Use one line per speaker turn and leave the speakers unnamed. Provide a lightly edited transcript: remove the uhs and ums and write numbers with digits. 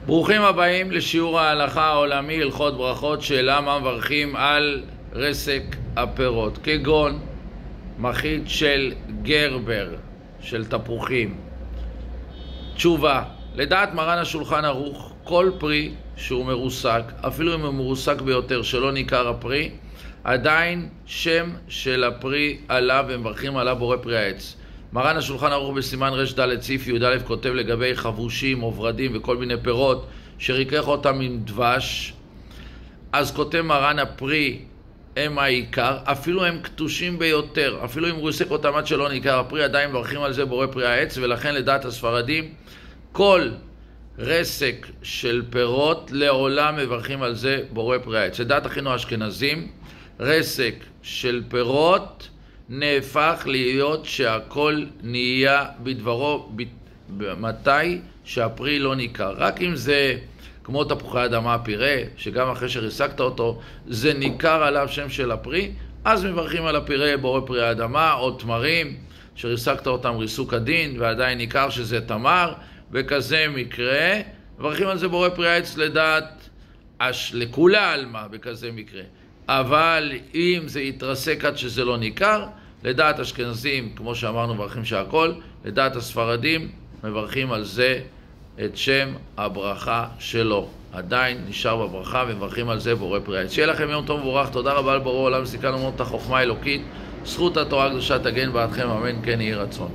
ברוכים הבאים לשיעור ההלכה העולמי הלכות ברכות, שאלה מה מברכים על רסק הפירות, כגון מחית של גרבר, של תפוחים. תשובה: לדעת מרן השולחן ערוך, כל פרי שהוא מרוסק, אפילו אם הוא מרוסק ביותר שלא ניכר הפרי, עדיין שם של הפרי עליו ומברכים עליו בורא פרי העץ. מרן השולחן ערוך בסימן ר"ד סעיף י"א כותב לגבי חבושים או ורדים וכל מיני פירות שריכך אותם עם דבש, אז כותב מרן הפרי הם העיקר, אפילו הם קטושים ביותר, אפילו אם הוא ריסק אותם עד שלא ניכר הפרי, עדיין מברכים על זה בורא פרי העץ. ולכן לדעת הספרדים כל רסק של פירות לעולם מברכים על זה בורא פרי העץ. לדעת אחינו האשכנזים רסק של פירות נהפך להיות שהכל נהיה בדברו מתי שהפרי לא ניכר. רק אם זה כמו תפוחי אדמה פירה, שגם אחרי שריסקת אותו זה ניכר עליו שם של הפרי, אז מברכים על הפירה בורא פרי האדמה. או תמרים שריסקת אותם ריסוק הדין ועדיין ניכר שזה תמר, בכזה מקרה מברכים על זה בורא פרי העץ לדעת לכולה עלמה בכזה מקרה. אבל אם זה יתרסק עד שזה לא ניכר, לדעת אשכנזים, כמו שאמרנו, מברכים שהכל. לדעת הספרדים מברכים על זה את שם הברכה שלו, עדיין נשאר בברכה ומברכים על זה בורא פרי העץ. שיהיה לכם יום טוב ומבורך. תודה רבה לבורא עולם, סיכנו מאוד את החוכמה האלוקית. זכות התורה הקדושה תגן בעדכם, אמן כן יהי רצון.